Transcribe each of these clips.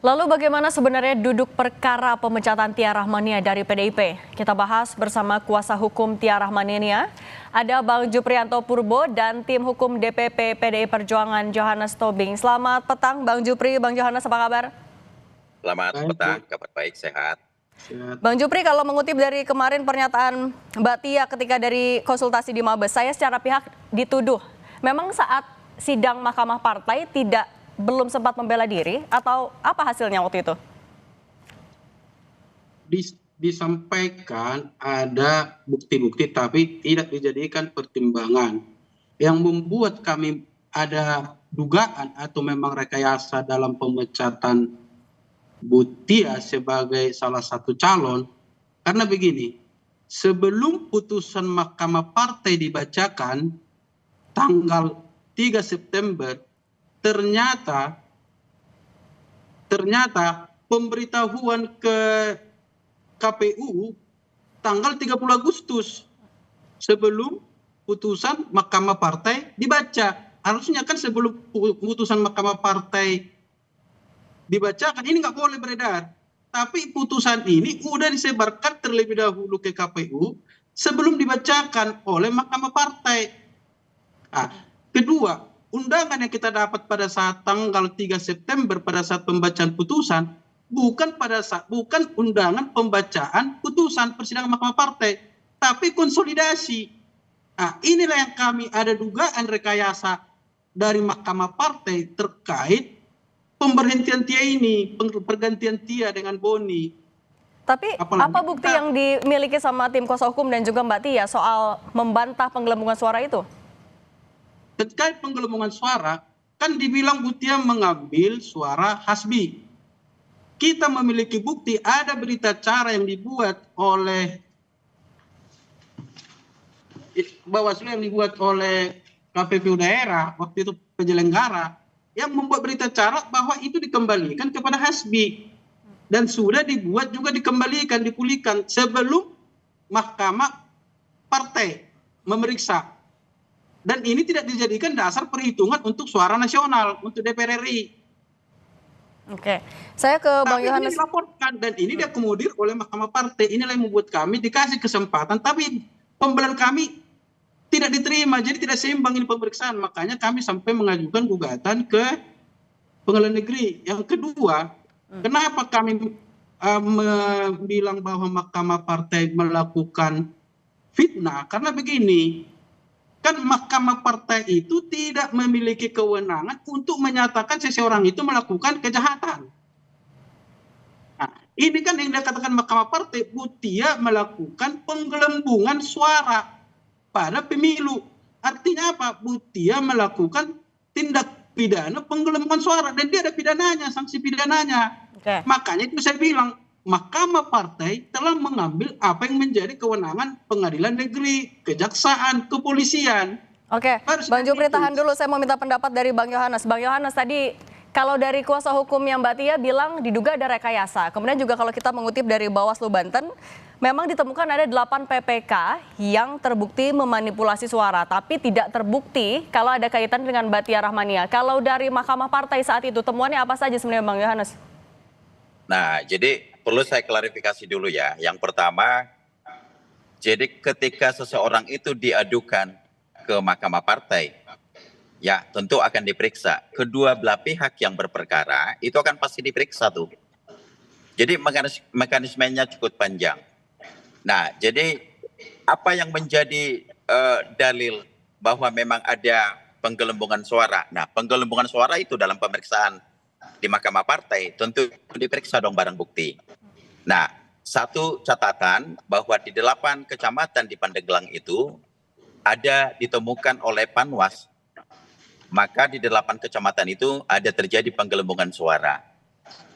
Lalu bagaimana sebenarnya duduk perkara pemecatan Tia Rahmania dari PDIP? Kita bahas bersama kuasa hukum Tia Rahmania. Ada Bang Juprianto Purbo dan tim hukum DPP PDI Perjuangan Johannes Tobing. Selamat petang Bang Jupri, Bang Johannes, apa kabar? Selamat petang, kabar baik, sehat. Bang Jupri, kalau mengutip dari kemarin pernyataan Mbak Tia ketika dari konsultasi di Mabes, saya secara pihak dituduh memang saat sidang Mahkamah Partai belum sempat membela diri atau apa hasilnya waktu itu? Disampaikan ada bukti-bukti tapi tidak dijadikan pertimbangan. Yang membuat kami ada dugaan atau memang rekayasa dalam pemecatan Bu Tia sebagai salah satu calon, karena begini, sebelum putusan Mahkamah Partai dibacakan tanggal 3 September, ternyata pemberitahuan ke KPU tanggal 30 Agustus sebelum putusan Mahkamah Partai dibaca. Harusnya kan sebelum putusan Mahkamah Partai dibacakan ini nggak boleh beredar. Tapi putusan ini udah disebarkan terlebih dahulu ke KPU sebelum dibacakan oleh Mahkamah Partai. Nah, kedua, undangan yang kita dapat pada saat tanggal 3 September pada saat pembacaan putusan bukan undangan pembacaan putusan persidangan Mahkamah Partai, tapi konsolidasi. Nah, inilah yang kami ada dugaan rekayasa dari Mahkamah Partai terkait pemberhentian Tia ini, pergantian Tia dengan Boni. Tapi apa bukti yang dimiliki sama tim kuasa hukum dan juga Mbak Tia soal membantah penggelembungan suara itu? Terkait penggelembungan suara, kan dibilang Bu Tia mengambil suara Hasbi. Kita memiliki bukti, ada berita acara yang dibuat oleh Bawaslu, yang dibuat oleh KPPU daerah, waktu itu penyelenggara, yang membuat berita acara bahwa itu dikembalikan kepada Hasbi. Dan sudah dibuat juga dikembalikan, dipulihkan sebelum Mahkamah Partai memeriksa. Dan ini tidak dijadikan dasar perhitungan untuk suara nasional, untuk DPR RI. Oke, saya ke Bang Yohanes. Ini dilaporkan dan ini diakomodir oleh Mahkamah Partai. Inilah yang membuat kami dikasih kesempatan, tapi pembelaan kami tidak diterima, jadi tidak seimbang ini pemeriksaan. Makanya kami sampai mengajukan gugatan ke Pengadilan Negeri. Yang kedua, kenapa kami bilang bahwa Mahkamah Partai melakukan fitnah? Karena begini, kan Mahkamah Partai itu tidak memiliki kewenangan untuk menyatakan seseorang itu melakukan kejahatan. Nah, ini kan yang dikatakan Mahkamah Partai, Bu Tia melakukan penggelembungan suara pada pemilu. Artinya apa? Bu Tia melakukan tindak pidana penggelembungan suara dan dia ada pidananya, sanksi pidananya. Makanya itu saya bilang Mahkamah Partai telah mengambil apa yang menjadi kewenangan Pengadilan Negeri, Kejaksaan, Kepolisian. Oke, Bang Jupri tahan dulu, saya mau minta pendapat dari Bang Yohanes. Bang Yohanes, tadi kalau dari kuasa hukumnya Mbak Tia bilang diduga ada rekayasa. Kemudian juga kalau kita mengutip dari Bawaslu Banten, memang ditemukan ada 8 PPK yang terbukti memanipulasi suara, tapi tidak terbukti kalau ada kaitan dengan Mbak Tia Rahmania. Kalau dari Mahkamah Partai saat itu, temuannya apa saja sebenarnya Bang Yohanes? Nah, jadi perlu saya klarifikasi dulu ya. Yang pertama, jadi ketika seseorang itu diadukan ke Mahkamah Partai, ya tentu akan diperiksa. Kedua belah pihak yang berperkara itu akan pasti diperiksa tuh. Jadi mekanismenya cukup panjang. Nah, jadi apa yang menjadi dalil bahwa memang ada penggelembungan suara? Nah, penggelembungan suara itu dalam pemeriksaan di Mahkamah Partai tentu diperiksa dong barang bukti. Nah, satu catatan bahwa di 8 kecamatan di Pandeglang itu ada ditemukan oleh Panwas. Maka di 8 kecamatan itu ada terjadi penggelembungan suara.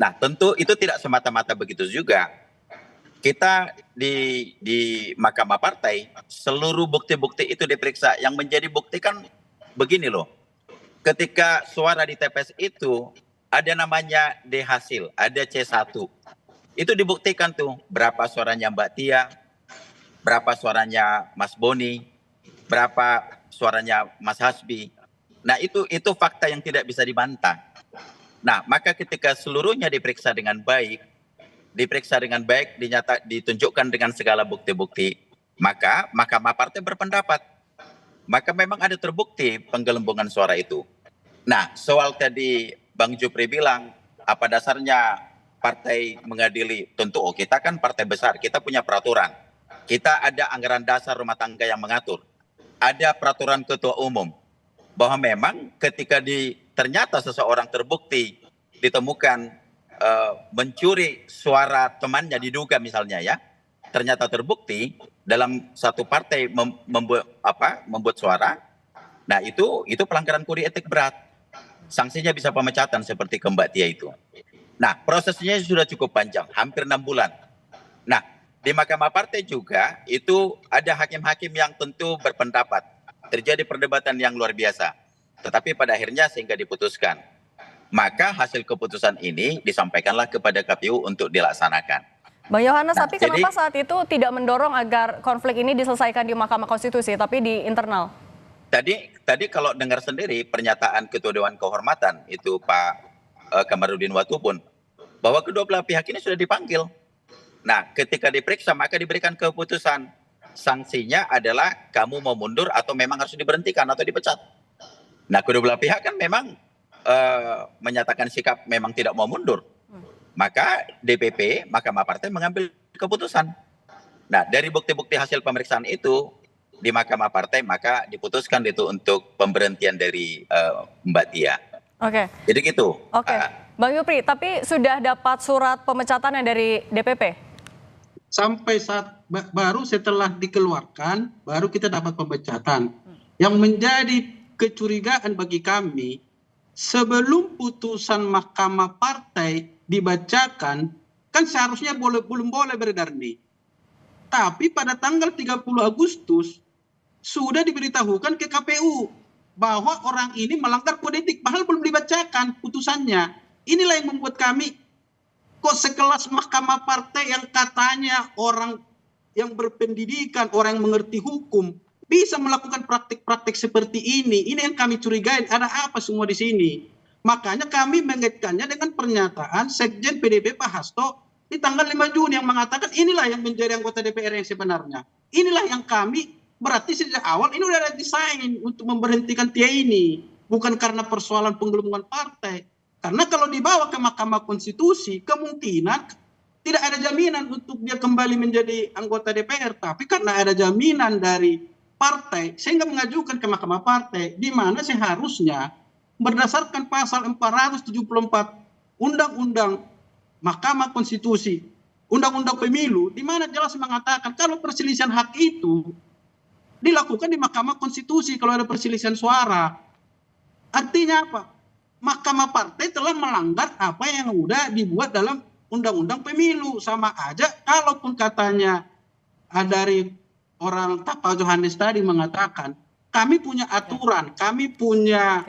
Nah, tentu itu tidak semata-mata begitu juga. Kita di Mahkamah Partai seluruh bukti-bukti itu diperiksa. Yang menjadi bukti kan begini loh. Ketika suara di TPS itu ada namanya D hasil, ada C1. Itu dibuktikan tuh berapa suaranya Mbak Tia, berapa suaranya Mas Boni, berapa suaranya Mas Hasbi. Nah, itu fakta yang tidak bisa dibantah. Nah, maka ketika seluruhnya diperiksa dengan baik, ditunjukkan dengan segala bukti-bukti, maka Mahkamah Partai berpendapat, maka memang ada terbukti penggelembungan suara itu. Nah, soal tadi Bang Jupri bilang, apa dasarnya partai mengadili? Tentu, kita kan partai besar, kita punya peraturan. Kita ada anggaran dasar rumah tangga yang mengatur. Ada peraturan ketua umum bahwa memang ketika ternyata seseorang terbukti ditemukan mencuri suara temannya, diduga misalnya ya, ternyata terbukti dalam satu partai membuat suara, nah itu pelanggaran kode etik berat. Sanksinya bisa pemecatan seperti ke Mbak Tia itu. Nah, prosesnya sudah cukup panjang, hampir 6 bulan. Nah, di Mahkamah Partai juga itu ada hakim-hakim yang tentu berpendapat. Terjadi perdebatan yang luar biasa. Tetapi pada akhirnya sehingga diputuskan. Maka hasil keputusan ini disampaikanlah kepada KPU untuk dilaksanakan. Bang Yohanes, Nah, tapi kenapa saat itu tidak mendorong agar konflik ini diselesaikan di Mahkamah Konstitusi, tapi di internal? Tadi kalau dengar sendiri pernyataan Ketua Dewan Kehormatan itu Pak Kamarudin Watubun, bahwa kedua belah pihak ini sudah dipanggil. Nah, ketika diperiksa maka diberikan keputusan. Sanksinya adalah kamu mau mundur atau memang harus diberhentikan atau dipecat. Nah, kedua belah pihak kan memang menyatakan sikap memang tidak mau mundur. Maka DPP, Mahkamah Partai mengambil keputusan. Nah, dari bukti-bukti hasil pemeriksaan itu di Mahkamah Partai maka diputuskan itu untuk pemberhentian dari Mbak Tia. Oke. Jadi gitu. Oke. Bang Yupri, tapi sudah dapat surat pemecatan yang dari DPP? Sampai saat baru setelah dikeluarkan, baru kita dapat pemecatan. Yang menjadi kecurigaan bagi kami, sebelum putusan Mahkamah Partai dibacakan, kan seharusnya belum boleh beredar nih. Tapi pada tanggal 30 Agustus sudah diberitahukan ke KPU bahwa orang ini melanggar kode etik, padahal belum dibacakan putusannya. Inilah yang membuat kami, kok sekelas Mahkamah Partai yang katanya orang yang berpendidikan, orang yang mengerti hukum, bisa melakukan praktik-praktik seperti ini. Ini yang kami curigai, ada apa semua di sini. Makanya kami mengaitkannya dengan pernyataan Sekjen PDB Pak Hasto di tanggal 5 Juni yang mengatakan inilah yang menjadi anggota DPR yang sebenarnya. Inilah yang kami, berarti sejak awal ini udah ada desain untuk memberhentikan Tia ini. Bukan karena persoalan penggelembungan partai. Karena kalau dibawa ke Mahkamah Konstitusi, kemungkinan tidak ada jaminan untuk dia kembali menjadi anggota DPR. Tapi karena ada jaminan dari partai, sehingga mengajukan ke Mahkamah Partai, di mana seharusnya berdasarkan pasal 474 Undang-Undang Mahkamah Konstitusi, Undang-Undang Pemilu, di mana jelas mengatakan kalau perselisihan hak itu dilakukan di Mahkamah Konstitusi kalau ada perselisihan suara. Artinya apa? Mahkamah Partai telah melanggar apa yang sudah dibuat dalam Undang-Undang Pemilu. Sama aja kalaupun katanya dari orang Pak Yohanes tadi mengatakan, kami punya aturan, kami punya...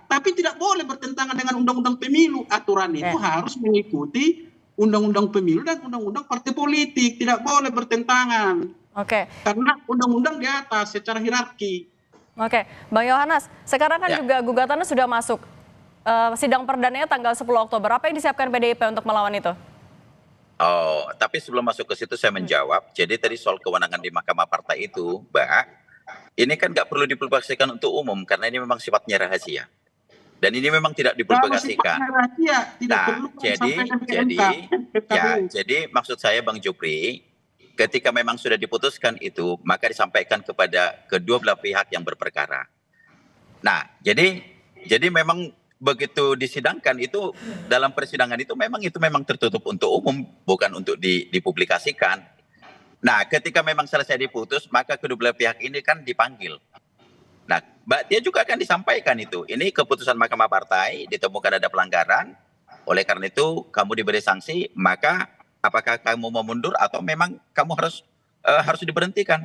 tapi tidak boleh bertentangan dengan Undang-Undang Pemilu. Aturan itu harus mengikuti Undang-Undang Pemilu dan Undang-Undang Partai Politik. Tidak boleh bertentangan. Karena Undang-Undang di atas secara hierarki. Oke, Bang Yohanes, sekarang kan juga gugatannya sudah masuk. Sidang perdananya tanggal 10 Oktober. Apa yang disiapkan PDIP untuk melawan itu? Oh, tapi sebelum masuk ke situ saya menjawab. Jadi tadi soal kewenangan di Mahkamah Partai itu, Mbak, ini kan nggak perlu dipublikasikan untuk umum karena ini memang sifatnya rahasia. Dan ini memang tidak dipublikasikan. Jadi maksud saya Bang Jupri, ketika memang sudah diputuskan itu, maka disampaikan kepada kedua belah pihak yang berperkara. Nah, jadi memang begitu disidangkan itu, dalam persidangan itu memang tertutup untuk umum, bukan untuk dipublikasikan. Nah, ketika memang selesai diputus, maka kedua belah pihak ini kan dipanggil. Nah, Mbak Tia juga akan disampaikan itu. Ini keputusan Mahkamah Partai, ditemukan ada pelanggaran, oleh karena itu kamu diberi sanksi, maka apakah kamu mau mundur atau memang kamu harus diberhentikan.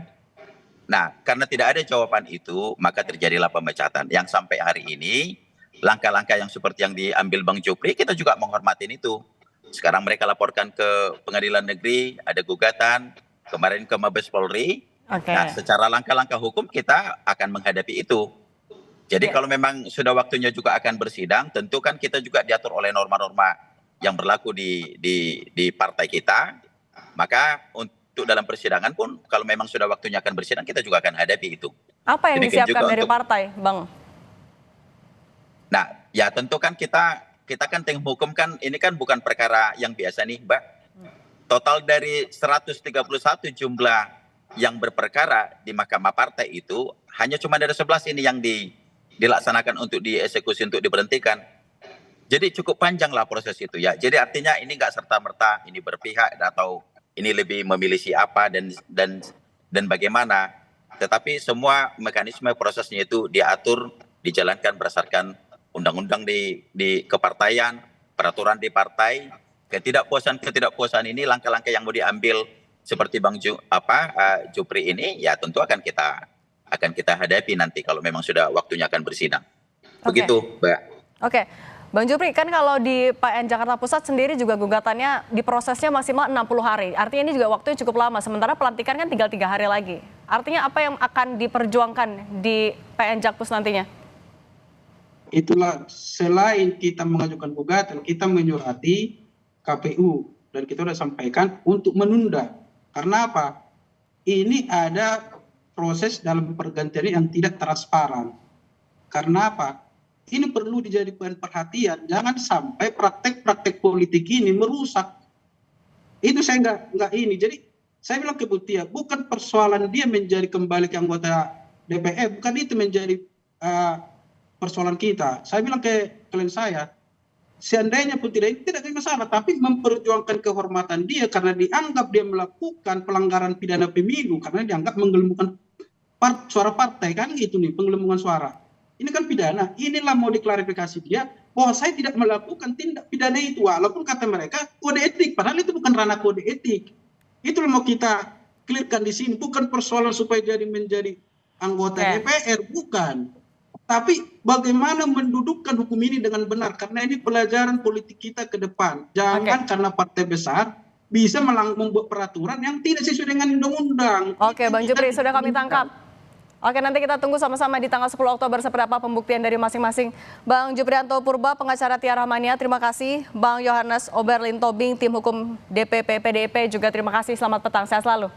Nah, karena tidak ada jawaban itu, maka terjadilah pemecatan. Yang sampai hari ini, langkah-langkah yang seperti yang diambil Bang Jupri, kita juga menghormatin itu. Sekarang mereka laporkan ke Pengadilan Negeri, ada gugatan, kemarin ke Mabes Polri. Nah, secara langkah-langkah hukum kita akan menghadapi itu. Jadi Ya. kalau memang sudah waktunya juga akan bersidang, tentu kan kita juga diatur oleh norma-norma yang berlaku di partai kita. Maka untuk dalam persidangan pun kalau memang sudah waktunya akan bersidang, kita juga akan hadapi itu. Apa yang Demikian disiapkan juga dari untuk, partai, Bang? nah ya tentu kan kita kan tim hukum kan ini kan bukan perkara yang biasa nih, Mbak. Total dari 131 jumlah yang berperkara di Mahkamah Partai itu hanya cuma ada 11 ini yang dilaksanakan untuk dieksekusi, untuk diberhentikan. Jadi cukup panjang lah proses itu ya. Jadi artinya ini nggak serta-merta ini berpihak atau ini lebih memilih siapa dan bagaimana. Tetapi semua mekanisme prosesnya itu diatur, dijalankan berdasarkan undang-undang di kepartaian, peraturan di partai. Ketidakpuasan ini langkah-langkah yang mau diambil seperti Bang Jupri ini ya tentu akan kita hadapi nanti kalau memang sudah waktunya akan bersidang. Begitu, Mbak. Oke. Bang Jupri, kan kalau di PN Jakarta Pusat sendiri juga gugatannya diprosesnya maksimal 60 hari. Artinya ini juga waktunya cukup lama, sementara pelantikan kan tinggal 3 hari lagi. Artinya apa yang akan diperjuangkan di PN Jakpus nantinya? Itulah, selain kita mengajukan gugatan, kita menyurati KPU dan kita sudah sampaikan untuk menunda. Karena apa? Ini ada proses dalam pergantian yang tidak transparan. Karena apa? Ini perlu dijadikan perhatian. Jangan sampai praktek-praktek politik ini merusak. Itu saya nggak ini. Jadi saya bilang ke Butia, bukan persoalan dia menjadi kembali ke anggota DPR, bukan itu menjadi persoalan kita. Saya bilang ke klien saya, seandainya pun tidak ada masalah, tapi memperjuangkan kehormatan dia karena dianggap dia melakukan pelanggaran pidana pemilu, karena dianggap menggelembungkan suara partai, kan gitu nih, penggelembungan suara. Ini kan pidana. Inilah mau diklarifikasi dia bahwa saya tidak melakukan tindak pidana itu, walaupun kata mereka kode etik, padahal itu bukan ranah kode etik. Itulah mau kita clearkan di sini, bukan persoalan supaya menjadi anggota DPR, bukan. Tapi bagaimana mendudukkan hukum ini dengan benar, karena ini pelajaran politik kita ke depan. Jangan karena partai besar bisa membuat peraturan yang tidak sesuai dengan undang-undang. Oke, Bang Jupri, sudah kami tangkap. Oke, nanti kita tunggu sama-sama di tanggal 10 Oktober seperti apa pembuktian dari masing-masing. Bang Juprianto Purba, pengacara Tiara Mania, terima kasih. Bang Yohanes Oberlin Tobing, tim hukum DPP PDIP juga terima kasih. Selamat petang, sehat selalu.